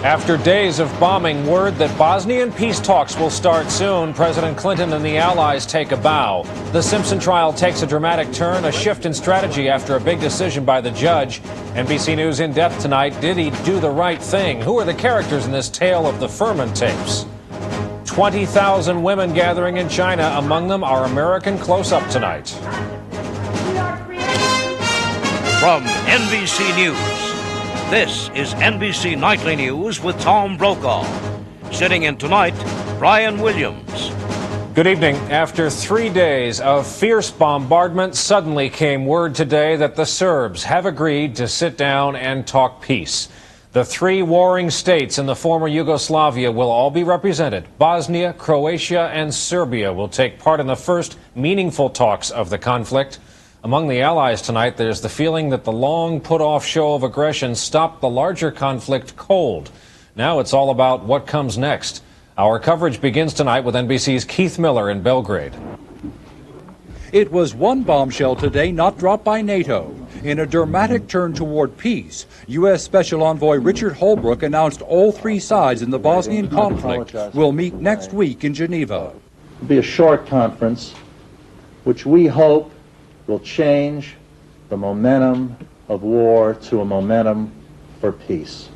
After days of bombing, word that Bosnian peace talks will start soon. President Clinton and the allies take a bow. The Simpson trial takes a dramatic turn, a shift in strategy after a big decision by the judge. NBC News in depth tonight. Did he do the right thing? Who are the characters in this tale of the Furman tapes? 20,000 women gathering in China. Among them, our American close-up tonight. From NBC News, this is NBC Nightly News with Tom Brokaw. Sitting in tonight, Brian Williams. Good evening. After 3 days of fierce bombardment, suddenly came word today that the Serbs have agreed to sit down and talk peace. The three warring states in the former Yugoslavia will all be represented. Bosnia, Croatia, and Serbia will take part in the first meaningful talks of the conflict. Among the allies tonight, there's the feeling that the long put-off show of aggression stopped the larger conflict cold. Now it's all about what comes next. Our coverage begins tonight with NBC's Keith Miller in Belgrade. It was one bombshell today not dropped by NATO. In a dramatic turn toward peace, U.S. Special Envoy Richard Holbrooke announced all three sides in the Bosnian conflict will meet next week in Geneva. It'll be a short conference, which we hope will change the momentum of war to a momentum for peace.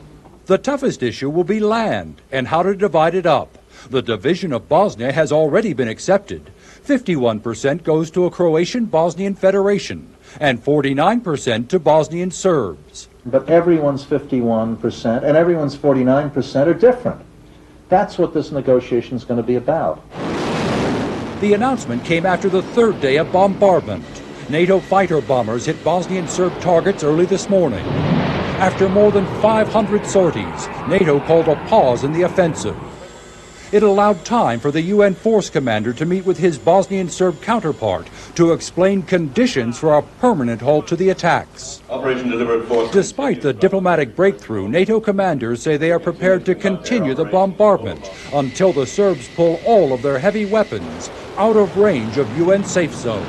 The toughest issue will be land and how to divide it up. The division of Bosnia has already been accepted. 51% goes to a Croatian-Bosnian federation and 49% to Bosnian Serbs. But everyone's 51% and everyone's 49% are different. That's what this negotiation is going to be about. The announcement came after the third day of bombardment. NATO fighter bombers hit Bosnian Serb targets early this morning. After more than 500 sorties, NATO called a pause in the offensive. It allowed time for the UN force commander to meet with his Bosnian Serb counterpart to explain conditions for a permanent halt to the attacks. Despite the diplomatic breakthrough, NATO commanders say they are prepared to continue the bombardment until the Serbs pull all of their heavy weapons out of range of UN safe zones.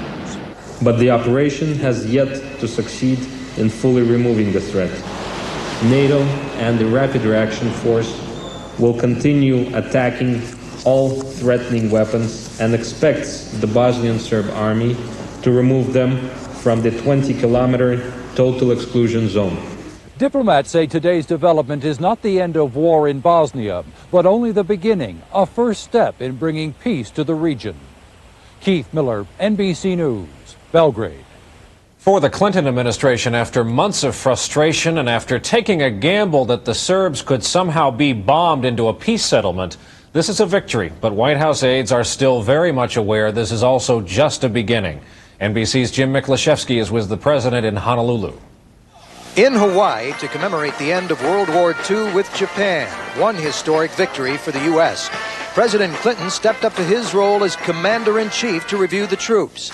But the operation has yet to succeed in fully removing the threat. NATO and the Rapid Reaction Force will continue attacking all threatening weapons and expects the Bosnian Serb army to remove them from the 20-kilometer total exclusion zone. Diplomats say today's development is not the end of war in Bosnia, but only the beginning, a first step in bringing peace to the region. Keith Miller, NBC News, Belgrade. For the Clinton administration, after months of frustration and after taking a gamble that the Serbs could somehow be bombed into a peace settlement, this is a victory. But White House aides are still very much aware this is also just a beginning. NBC's Jim Miklaszewski is with the president in Honolulu. In Hawaii to commemorate the end of World War II with Japan, one historic victory for the U.S. President Clinton stepped up to his role as commander-in-chief to review the troops.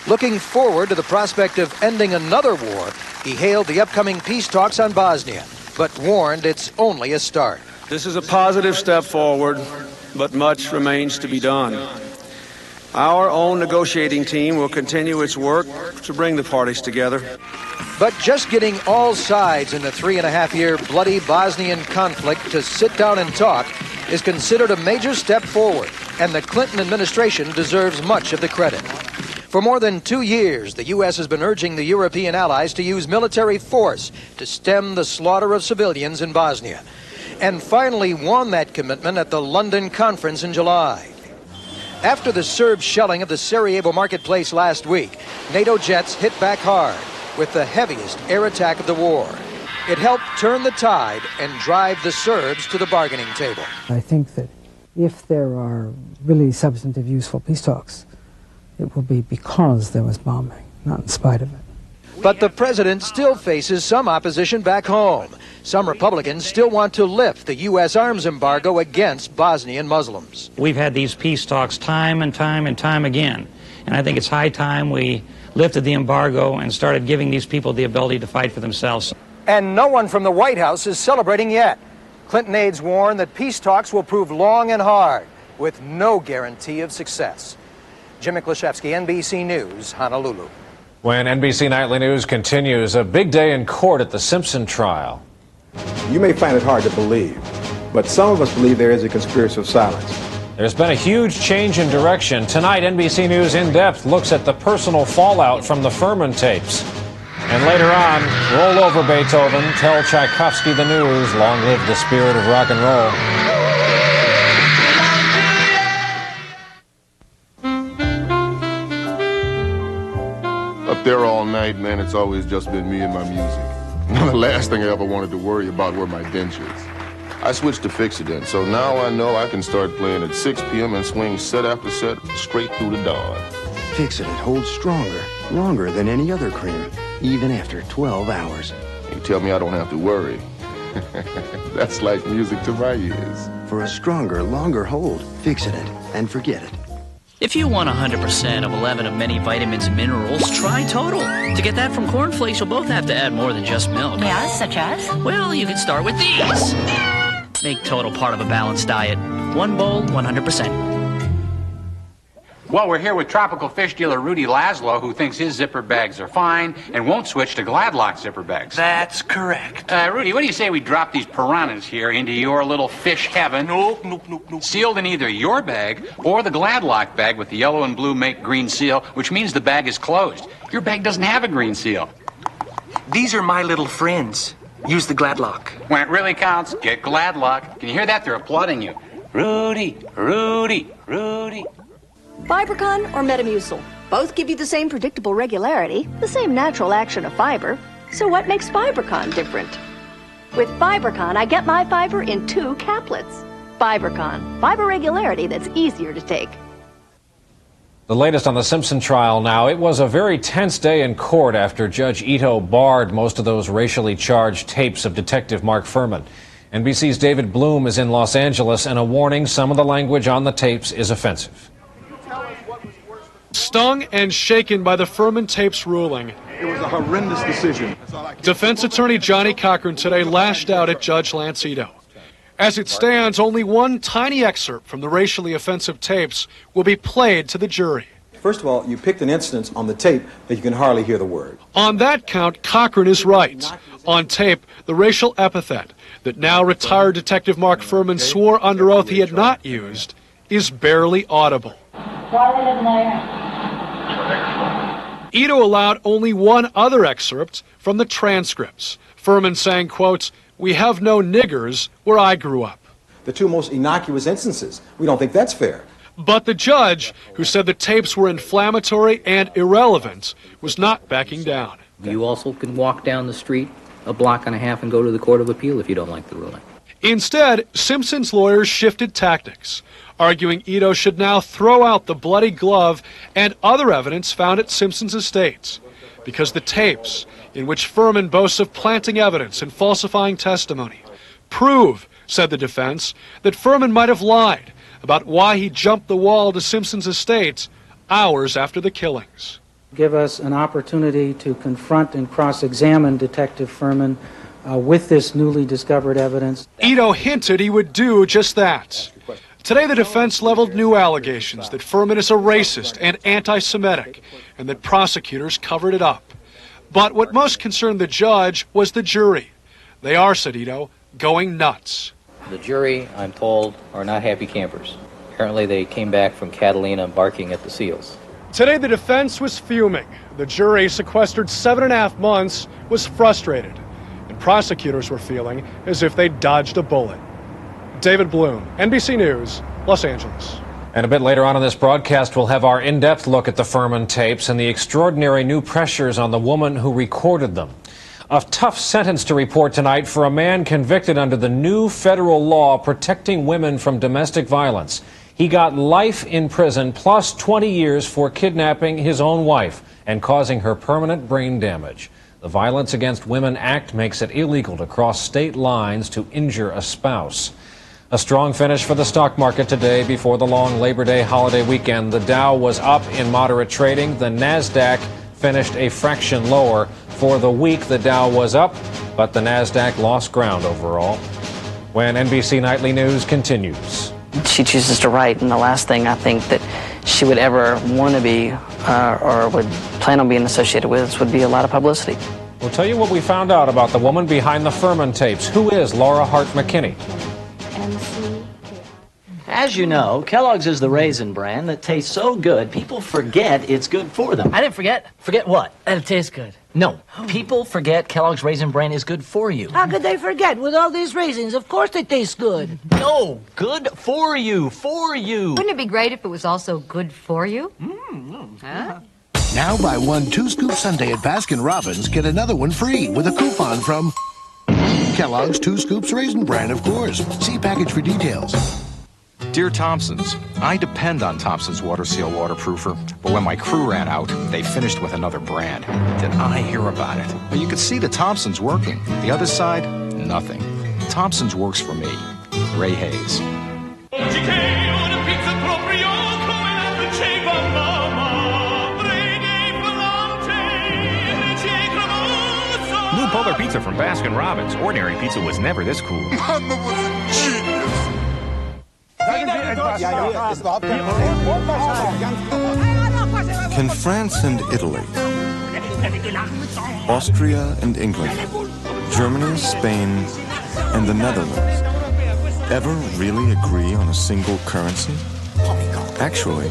Looking forward to the prospect of ending another war, he hailed the upcoming peace talks on Bosnia, but warned it's only a start. This is a positive step forward, but much remains to be done. Our own negotiating team will continue its work to bring the parties together. But just getting all sides in the 3.5-year bloody Bosnian conflict to sit down and talk is considered a major step forward, and the Clinton administration deserves much of the credit. For more than 2 years, the U.S. has been urging the European allies to use military force to stem the slaughter of civilians in Bosnia, and finally won that commitment at the London conference in July. After the Serb shelling of the Sarajevo marketplace last week, NATO jets hit back hard with the heaviest air attack of the war. It helped turn the tide and drive the Serbs to the bargaining table. I think that if there are really substantive, useful peace talks, it will be because there was bombing, not in spite of it. But the president still faces some opposition back home. Some Republicans still want to lift the U.S. arms embargo against Bosnian Muslims. We've had these peace talks time and time and time again, and I think it's high time we lifted the embargo and started giving these people the ability to fight for themselves. And no one from the White House is celebrating yet. Clinton aides warn that peace talks will prove long and hard, with no guarantee of success. Jim Miklaszewski, NBC News, Honolulu. When NBC Nightly News continues, a big day in court at the Simpson trial. You may find it hard to believe, but some of us believe there is a conspiracy of silence. There's been a huge change in direction. Tonight, NBC News In Depth looks at the personal fallout from the Furman tapes. And later on, roll over Beethoven, tell Tchaikovsky the news, long live the spirit of rock and roll. Up there all night, man, it's always just been me and my music. The last thing I ever wanted to worry about were my dentures. I switched to Fix-It-In, so now I know I can start playing at 6 p.m. and swing set after set straight through the dawn. Fix-It-In holds stronger, longer than any other cream, even after 12 hours. You tell me I don't have to worry. That's like music to my ears. For a stronger, longer hold, Fix-It-In and forget it. If you want 100% of 11 of many vitamins and minerals, try Total. To get that from Corn Flakes, you'll both have to add more than just milk. Yeah, such as? Well, you can start with these. Make Total part of a balanced diet. One bowl, 100%. Well, we're here with tropical fish dealer Rudy Laszlo, who thinks his zipper bags are fine and won't switch to Gladlock zipper bags. That's correct. Rudy, what do you say we drop these piranhas here into your little fish heaven? Nope. Sealed in either your bag or the Gladlock bag with the yellow and blue make green seal, which means the bag is closed. Your bag doesn't have a green seal. These are my little friends. Use the Gladlock. When it really counts, get Gladlock. Can you hear that? They're applauding you. Rudy, Rudy, Rudy. Fibercon or Metamucil. Both give you the same predictable regularity, the same natural action of fiber. So what makes Fibercon different? With Fibercon, I get my fiber in 2 caplets. Fibercon, fiber regularity that's easier to take. The latest on the Simpson trial now. It was a very tense day in court after Judge Ito barred most of those racially charged tapes of Detective Mark Furman. NBC's David Bloom is in Los Angeles, and a warning: some of the language on the tapes is offensive. Stung and shaken by the Furman tapes ruling, It was a horrendous decision. defense attorney Johnny Cochran today lashed out at Judge Lance Ito. As it stands, only one tiny excerpt from the racially offensive tapes will be played to the jury. First of all, you picked an instance on the tape that you can hardly hear the word. On that count, Cochran is right. On tape, the racial epithet that now retired Detective Mark Furman swore under oath he had not used is barely audible. Ito allowed only one other excerpt from the transcripts. Furman saying, quote, "We have no niggers where I grew up." The 2 most innocuous instances. We don't think that's fair. But the judge, who said the tapes were inflammatory and irrelevant, was not backing down. You also can walk down the street a block and a half and go to the Court of Appeal if you don't like the ruling. Instead, Simpson's lawyers shifted tactics, arguing Ito should now throw out the bloody glove and other evidence found at Simpson's estate, because the tapes, in which Furman boasts of planting evidence and falsifying testimony, prove, said the defense, that Furman might have lied about why he jumped the wall to Simpson's estate hours after the killings. Give us an opportunity to confront and cross-examine Detective Furman with this newly discovered evidence. Ito hinted he would do just that. Today, the defense leveled new allegations that Furman is a racist and anti-Semitic, and that prosecutors covered it up. But what most concerned the judge was the jury. They are, said Ito, going nuts. The jury, I'm told, are not happy campers. Apparently they came back from Catalina barking at the seals. Today, the defense was fuming. The jury, sequestered 7.5 months, was frustrated. And prosecutors were feeling as if they dodged a bullet. David Bloom, NBC News, Los Angeles. And a bit later on in this broadcast, we'll have our in-depth look at the Furman tapes and the extraordinary new pressures on the woman who recorded them. A tough sentence to report tonight for a man convicted under the new federal law protecting women from domestic violence. He got life in prison plus 20 years for kidnapping his own wife and causing her permanent brain damage. The Violence Against Women Act makes it illegal to cross state lines to injure a spouse. A strong finish for the stock market today before the long Labor Day holiday weekend. The Dow was up in moderate trading. The NASDAQ finished a fraction lower. For the week, the Dow was up, but the NASDAQ lost ground overall. When NBC Nightly News continues. She chooses to write, and the last thing I think that she would ever want to be or would plan on being associated with would be a lot of publicity. We'll tell you what we found out about the woman behind the Furman tapes. Who is Laura Hart McKinney? As you know, Kellogg's is the raisin brand that tastes so good, people forget it's good for them. I didn't forget. Forget what? That it tastes good. No, people forget Kellogg's raisin brand is good for you. How could they forget? With all these raisins, of course they taste good. No, good for you, for you. Wouldn't it be great if it was also good for you? Huh? Now buy one 2-scoop sundae at Baskin-Robbins, get another one free with a coupon from Kellogg's 2 Scoops Raisin Bran, of course. See package for details. Dear Thompsons, I depend on Thompson's Water Seal waterproofer, but when my crew ran out, they finished with another brand. Did I hear about it? Well, you could see the Thompsons working. The other side, nothing. Thompson's works for me. Ray Hayes. New Polar Pizza from Baskin-Robbins. Ordinary pizza was never this cool. Mama was a genius. Can France and Italy, Austria and England, Germany, Spain, and the Netherlands ever really agree on a single currency? Actually,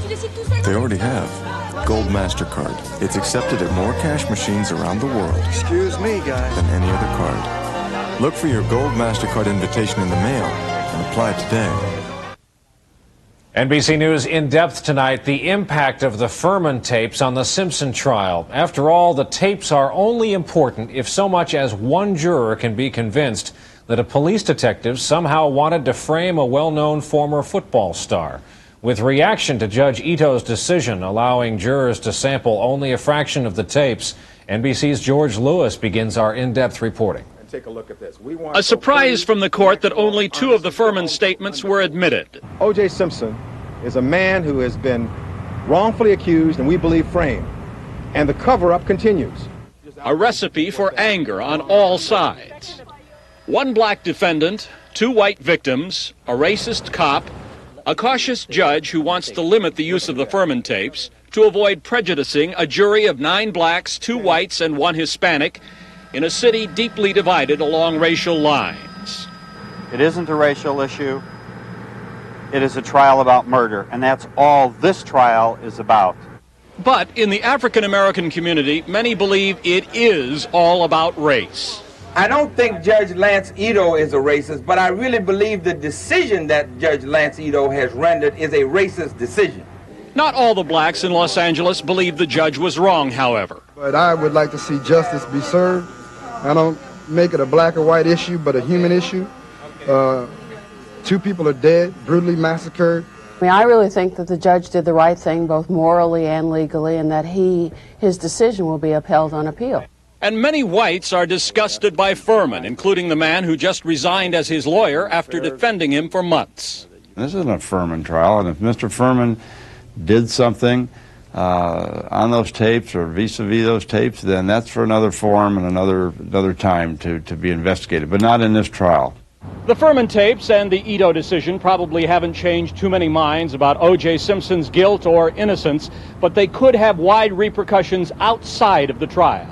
they already have. Gold MasterCard. It's accepted at more cash machines around the world. Excuse me, guys. Than any other card. Look for your Gold MasterCard invitation in the mail and apply today. NBC News in depth tonight, the impact of the Furman tapes on the Simpson trial. After all, the tapes are only important if so much as one juror can be convinced that a police detective somehow wanted to frame a well-known former football star. With reaction to Judge Ito's decision allowing jurors to sample only a fraction of the tapes, NBC's George Lewis begins our in-depth reporting. Take a look at this. A surprise from the court that only 2 of the Furman statements were admitted. O.J. Simpson is a man who has been wrongfully accused and we believe framed. And the cover-up continues. A recipe for anger on all sides. 1 black defendant, 2 white victims, a racist cop, a cautious judge who wants to limit the use of the Furman tapes to avoid prejudicing a jury of 9 blacks, 2 whites, and 1 Hispanic in a city deeply divided along racial lines. It isn't a racial issue. It is a trial about murder, and that's all this trial is about. But in the African American community, many believe it is all about race. I don't think Judge Lance Ito is a racist, but I really believe the decision that Judge Lance Ito has rendered is a racist decision. Not all the blacks in Los Angeles believe the judge was wrong, however. But I would like to see justice be served. I don't make it a black or white issue, but a human issue. 2 people are dead, brutally massacred. I mean, I really think that the judge did the right thing, both morally and legally, and that his decision will be upheld on appeal. And many whites are disgusted by Furman, including the man who just resigned as his lawyer after defending him for months. This isn't a Furman trial, and if Mr. Furman did something on those tapes or vis-a-vis those tapes, then that's for another forum and another time to be investigated, but not in this trial. The Furman tapes and the Ito decision probably haven't changed too many minds about O.J. Simpson's guilt or innocence, but they could have wide repercussions outside of the trial.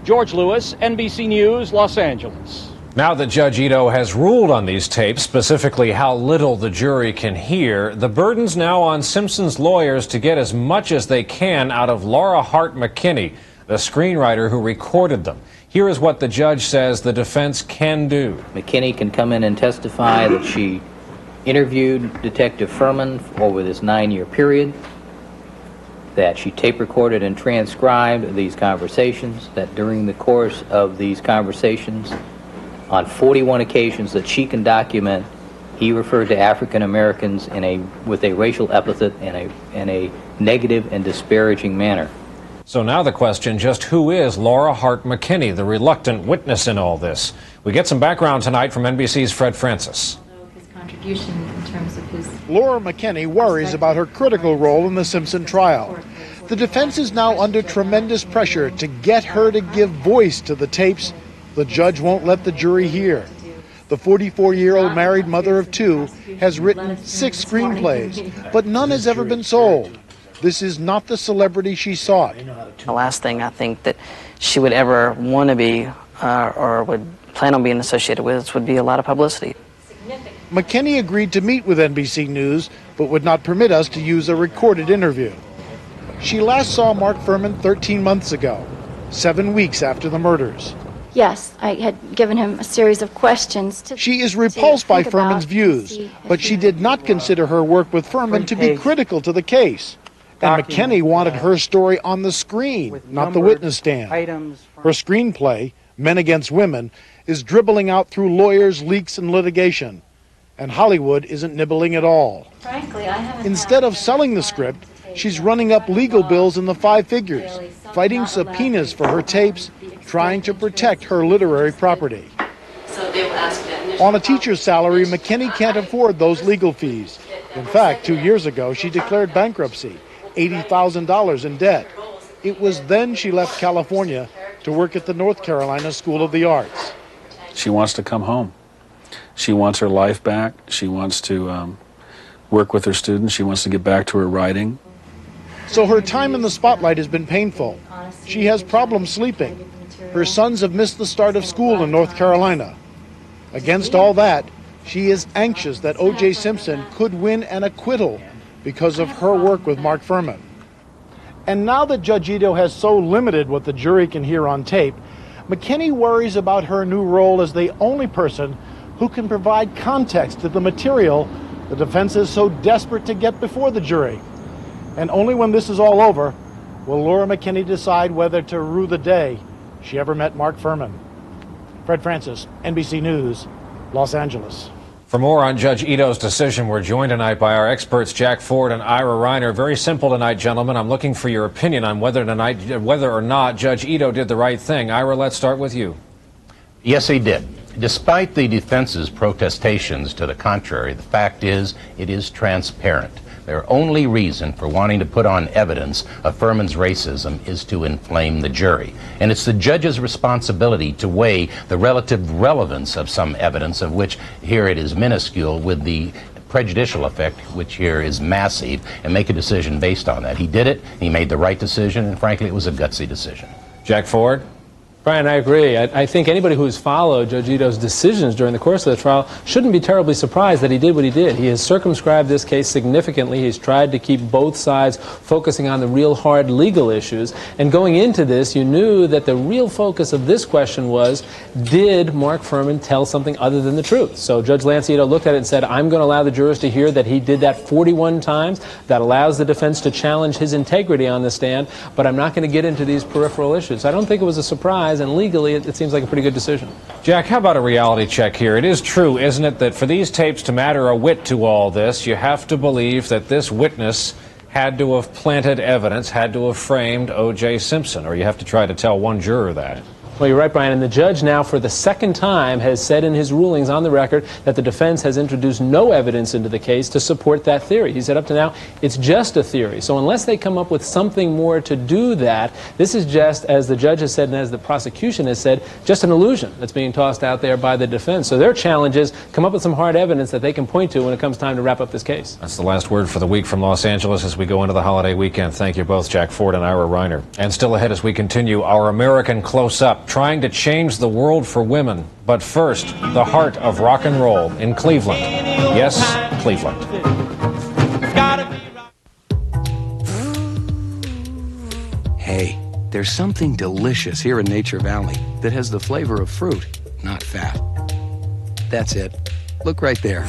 George Lewis, NBC News, Los Angeles. Now that Judge Ito has ruled on these tapes, specifically how little the jury can hear, the burden's now on Simpson's lawyers to get as much as they can out of Laura Hart McKinney, the screenwriter who recorded them. Here is what the judge says the defense can do. McKinney can come in and testify that she interviewed Detective Furman over this 9-year period, that she tape recorded and transcribed these conversations, that during the course of these conversations, on 41 occasions that she can document, he referred to African Americans with a racial epithet in a negative and disparaging manner. So now the question, just who is Laura Hart McKinney, the reluctant witness in all this? We get some background tonight from NBC's Fred Francis. His contribution in terms of his... Laura McKinney worries about her critical role in the Simpson trial. The defense is now under tremendous pressure to get her to give voice to the tapes the judge won't let the jury hear. The 44-year-old married mother of 2 has written 6 screenplays, but none has ever been sold. This is not the celebrity she sought. The last thing I think that she would ever want to be or would plan on being associated with would be a lot of publicity. McKinney agreed to meet with NBC News, but would not permit us to use a recorded interview. She last saw Mark Fuhrman 13 months ago, 7 weeks after the murders. Yes, I had given him a series of questions. She is repulsed by Fuhrman's views, but she did not consider her work with Fuhrman to be critical to the case. And McKinney wanted her story on the screen, not the witness stand. Her screenplay, Men Against Women, is dribbling out through lawyers, leaks, and litigation. And Hollywood isn't nibbling at all. Frankly, I haven't. Instead of selling the script, she's running up legal bills in the 5 figures, fighting subpoenas for her tapes, trying to protect her literary property. On a teacher's salary, McKinney can't afford those legal fees. In fact, 2 years ago, she declared bankruptcy, $80,000 in debt. It was then she left California to work at the North Carolina School of the Arts. She wants to come home. She wants her life back. She wants to work with her students. She wants to get back to her writing. So her time in the spotlight has been painful. She has problems sleeping. Her sons have missed the start of school in North Carolina. Against all that, she is anxious that O.J. Simpson could win an acquittal because of her work with Mark Fuhrman. And now that Judge Ito has so limited what the jury can hear on tape, McKinney worries about her new role as the only person who can provide context to the material the defense is so desperate to get before the jury. And only when this is all over will Laura McKinney decide whether to rue the day she ever met Mark Fuhrman. Fred Francis, NBC News, Los Angeles. For more on Judge Ito's decision, we're joined tonight by our experts, Jack Ford and Ira Reiner. Very simple tonight, gentlemen. I'm looking for your opinion on whether or not Judge Ito did the right thing. Ira, let's start with you. Yes, he did. Despite the defense's protestations to the contrary, the fact is it is transparent. Their only reason for wanting to put on evidence of Fuhrman's racism is to inflame the jury. And it's the judge's responsibility to weigh the relative relevance of some evidence, of which here it is minuscule, with the prejudicial effect, which here is massive, and make a decision based on that. He did it, he made the right decision, and frankly, it was a gutsy decision. Jack Ford? Brian, I agree. I think anybody who's followed Judge Ito's decisions during the course of the trial shouldn't be terribly surprised that he did what he did. He has circumscribed this case significantly. He's tried to keep both sides focusing on the real hard legal issues. And going into this, you knew that the real focus of this question was, did Mark Fuhrman tell something other than the truth? So Judge Lance Ito looked at it and said, I'm going to allow the jurors to hear that he did that 41 times. That allows the defense to challenge his integrity on the stand, but I'm not going to get into these peripheral issues. I don't think it was a surprise. And legally, it seems like a pretty good decision. Jack, how about a reality check here? It is true, isn't it, that for these tapes to matter a whit to all this, you have to believe that this witness had to have planted evidence, had to have framed O.J. Simpson, or you have to try to tell one juror that. Well, you're right, Brian, and the judge now for the second time has said in his rulings on the record that the defense has introduced no evidence into the case to support that theory. He said up to now, it's just a theory. So unless they come up with something more to do that, this is just, as the judge has said and as the prosecution has said, just an illusion that's being tossed out there by the defense. So their challenge is come up with some hard evidence that they can point to when it comes time to wrap up this case. That's the last word for the week from Los Angeles as we go into the holiday weekend. Thank you both, Jack Ford and Ira Reiner. And still ahead as we continue our American Close-Up, trying to change the world for women. But first, the heart of rock and roll in Cleveland. Yes, Cleveland. Hey, there's something delicious here in Nature Valley that has the flavor of fruit, not fat. That's it. Look right there.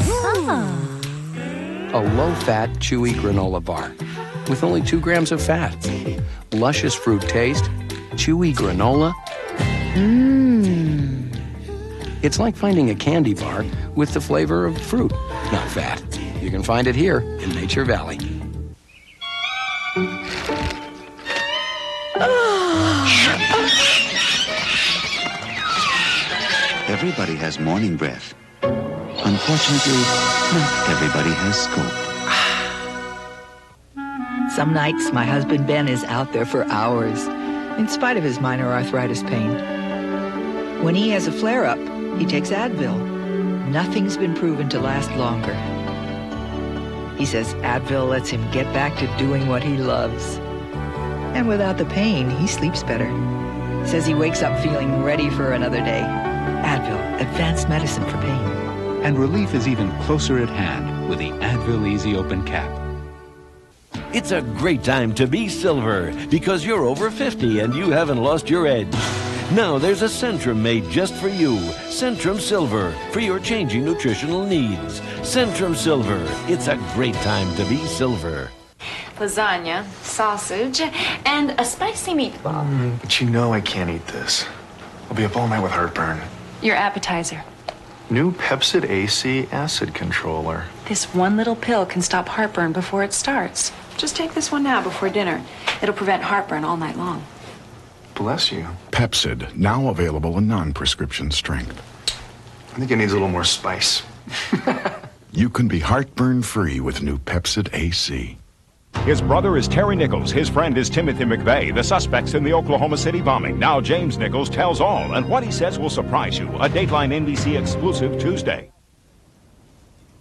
A low-fat, chewy granola bar with only 2 grams of fat. Luscious fruit taste, chewy granola. It's like finding a candy bar with the flavor of fruit, not fat. You can find it here in Nature Valley. Everybody has morning breath. Unfortunately, not everybody has scope. Some nights, my husband Ben is out there for hours, in spite of his minor arthritis pain. When he has a flare-up, he takes Advil. Nothing's been proven to last longer. He says Advil lets him get back to doing what he loves. And without the pain, he sleeps better. Says he wakes up feeling ready for another day. Advil, advanced medicine for pain. And relief is even closer at hand with the Advil Easy Open Cap. It's a great time to be silver because you're over 50 and you haven't lost your edge. Now there's a Centrum made just for you. Centrum Silver for your changing nutritional needs. Centrum Silver. It's a great time to be silver. Lasagna, sausage, and a spicy meatball. But you know I can't eat this. I'll be up all night with heartburn. Your appetizer. New Pepcid AC acid controller. This one little pill can stop heartburn before it starts. Just take this one now before dinner. It'll prevent heartburn all night long. Bless you. Pepcid, now available in non-prescription strength. I think it needs a little more spice. You can be heartburn-free with new Pepcid AC. His brother is Terry Nichols. His friend is Timothy McVeigh, the suspects in the Oklahoma City bombing. Now James Nichols tells all, and what he says will surprise you. A Dateline NBC exclusive Tuesday.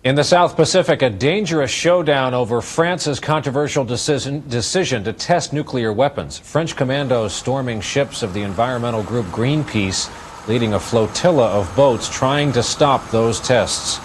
In the South Pacific, a dangerous showdown over France's controversial decision to test nuclear weapons. French commandos storming ships of the environmental group Greenpeace, leading a flotilla of boats trying to stop those tests.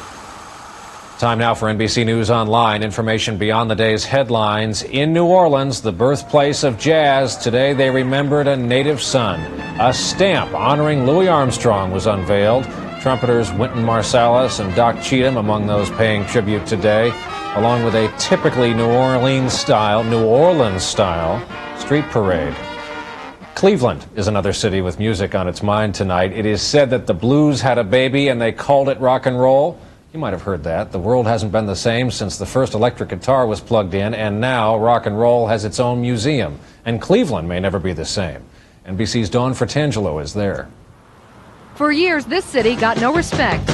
Time now for NBC News Online. Information beyond the day's headlines. In New Orleans, the birthplace of jazz, today they remembered a native son. A stamp honoring Louis Armstrong was unveiled. Trumpeters Wynton Marsalis and Doc Cheatham among those paying tribute today, along with a typically New Orleans style street parade. Cleveland is another city with music on its mind tonight. It is said that the blues had a baby and they called it rock and roll. You might have heard that. The world hasn't been the same since the first electric guitar was plugged in, and now rock and roll has its own museum. And Cleveland may never be the same. NBC's Dawn Fratangelo is there. For years, this city got no respect.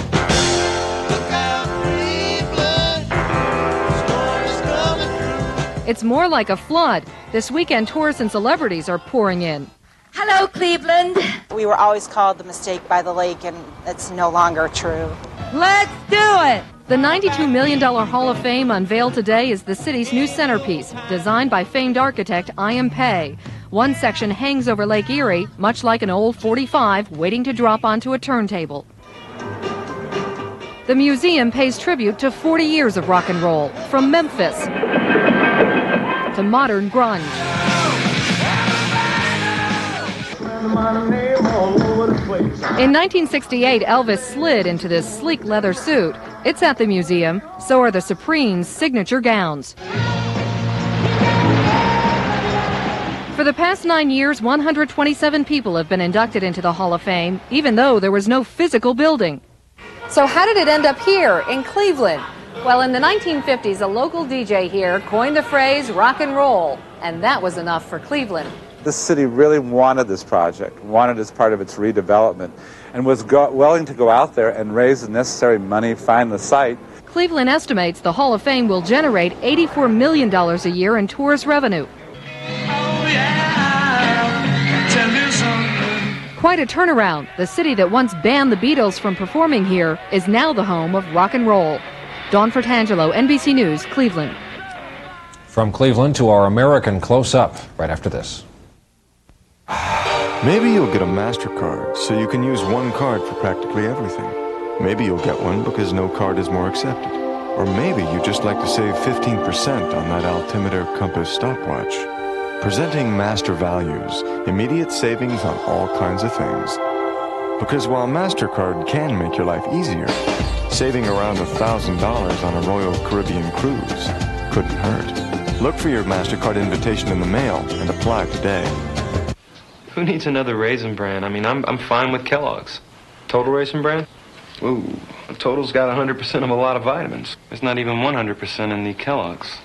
It's more like a flood. This weekend, tourists and celebrities are pouring in. Hello, Cleveland. We were always called the mistake by the lake, and it's no longer true. Let's do it! The $92 million Hall of Fame unveiled today is the city's new centerpiece, designed by famed architect I.M. Pei. One section hangs over Lake Erie, much like an old 45 waiting to drop onto a turntable. The museum pays tribute to 40 years of rock and roll, from Memphis to modern grunge. In 1968, Elvis slid into this sleek leather suit. It's at the museum. So are the Supremes' signature gowns. For the past 9 years, 127 people have been inducted into the Hall of Fame, even though there was no physical building. So how did it end up here in Cleveland? Well, in the 1950s, a local DJ here coined the phrase rock and roll, and that was enough for Cleveland. This city really wanted this project, wanted it as part of its redevelopment, and was willing to go out there and raise the necessary money, find the site. Cleveland estimates the Hall of Fame will generate $84 million a year in tourist revenue. Quite a turnaround. The city that once banned the Beatles from performing here is now the home of rock and roll. Dawn Fratangelo, NBC News, Cleveland. From Cleveland to our American close-up right after this. Maybe you'll get a MasterCard so you can use one card for practically everything. Maybe you'll get one because no card is more accepted. Or maybe you'd just like to save 15% on that altimeter compass stopwatch. Presenting Master Values, immediate savings on all kinds of things. Because while MasterCard can make your life easier, saving around $1,000 on a Royal Caribbean cruise couldn't hurt. Look for your MasterCard invitation in the mail and apply today. Who needs another Raisin Bran? I mean, I'm fine with Kellogg's. Total Raisin Bran? Ooh, Total's got 100% of a lot of vitamins. There's not even 100% in the Kellogg's.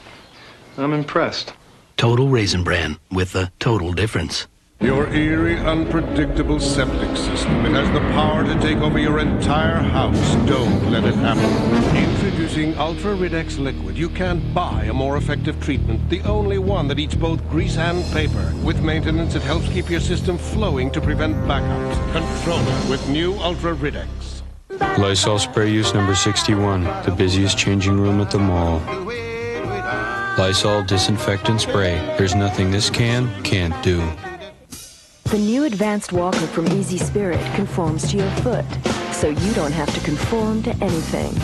I'm impressed. Total Raisin Bran, with a total difference. Your eerie, unpredictable septic system. It has the power to take over your entire house. Don't let it happen. Introducing Ultra Ridex Liquid. You can't buy a more effective treatment. The only one that eats both grease and paper. With maintenance, it helps keep your system flowing to prevent blackouts. Control it with new Ultra Ridex. Lysol spray use number 61, the busiest changing room at the mall. Lysol disinfectant spray. There's nothing this can't do. The new advanced walker from Easy Spirit conforms to your foot, so you don't have to conform to anything.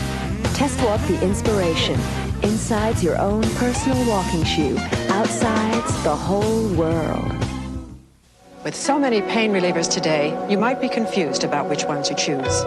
Test walk the inspiration. Inside's your own personal walking shoe. Outside's the whole world. With so many pain relievers today, you might be confused about which one to choose.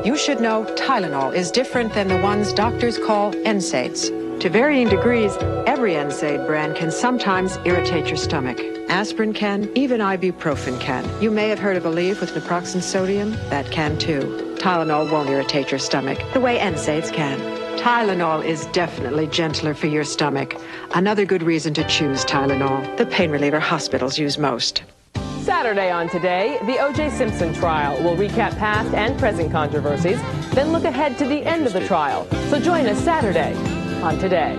You should know Tylenol is different than the ones doctors call NSAIDs. To varying degrees, every NSAID brand can sometimes irritate your stomach. Aspirin can, even ibuprofen can. You may have heard of Aleve with naproxen sodium. That can too. Tylenol won't irritate your stomach the way NSAIDs can. Tylenol is definitely gentler for your stomach. Another good reason to choose Tylenol, the pain reliever hospitals use most. Saturday on Today, the O.J. Simpson trial. We'll recap past and present controversies, then look ahead to the end of the trial. So join us Saturday on Today.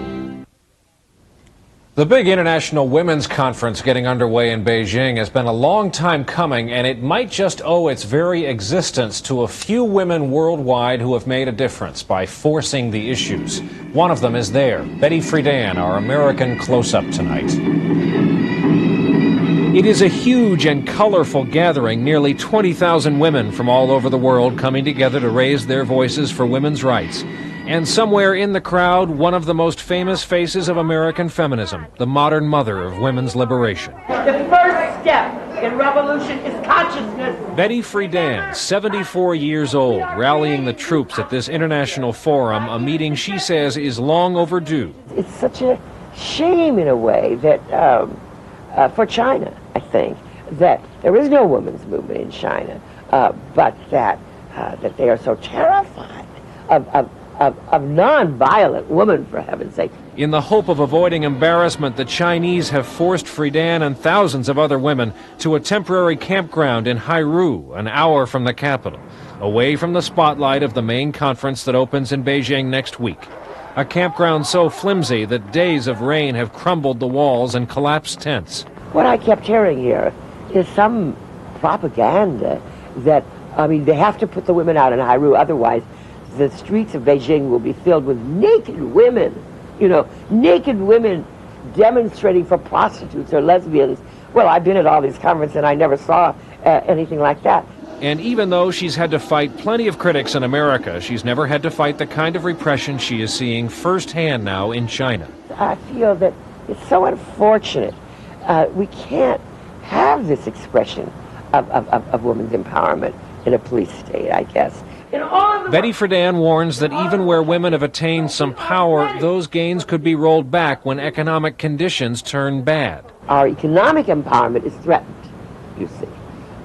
The big International Women's Conference getting underway in Beijing has been a long time coming, and it might just owe its very existence to a few women worldwide who have made a difference by forcing the issues. One of them is there, Betty Friedan, our American close-up tonight. It is a huge and colorful gathering, nearly 20,000 women from all over the world coming together to raise their voices for women's rights. And somewhere in the crowd, one of the most famous faces of American feminism, the modern mother of women's liberation. The first step in revolution is consciousness. Betty Friedan, 74 years old, rallying the troops at this international forum, a meeting she says is long overdue. It's such a shame in a way that for China, I think, that there is no women's movement in China, but that they are so terrified of non-violent women, for heaven's sake. In the hope of avoiding embarrassment, the Chinese have forced Friedan and thousands of other women to a temporary campground in Hairu, an hour from the capital, away from the spotlight of the main conference that opens in Beijing next week. A campground so flimsy that days of rain have crumbled the walls and collapsed tents. What I kept hearing here is some propaganda that, they have to put the women out in Hairu, otherwise the streets of Beijing will be filled with naked women, naked women demonstrating for prostitutes or lesbians. Well, I've been at all these conferences and I never saw anything like that. And even though she's had to fight plenty of critics in America, she's never had to fight the kind of repression she is seeing firsthand now in China. I feel that it's so unfortunate. We can't have this expression of women's empowerment in a police state, I guess. Betty Friedan warns that even where women have attained some power, those gains could be rolled back when economic conditions turn bad. Our economic empowerment is threatened, you see,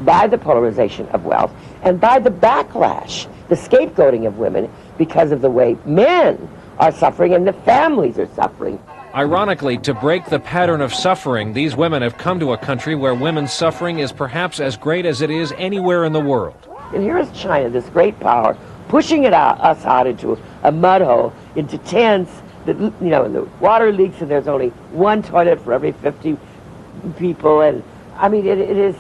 by the polarization of wealth and by the backlash, the scapegoating of women because of the way men are suffering and the families are suffering. Ironically, to break the pattern of suffering, these women have come to a country where women's suffering is perhaps as great as it is anywhere in the world. And here is China, this great power, pushing us out into a mud hole, into tents, that, and the water leaks and there's only one toilet for every 50 people. And it is,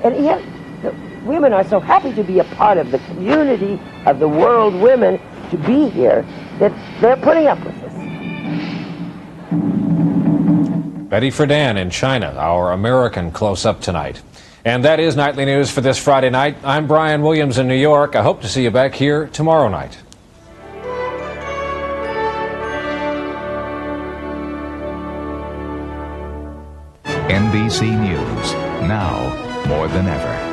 and yet the women are so happy to be a part of the community of the world women, to be here, that they're putting up with this. Betty Friedan in China, our American close-up tonight. And that is Nightly News for this Friday night. I'm Brian Williams in New York. I hope to see you back here tomorrow night. NBC News, now more than ever.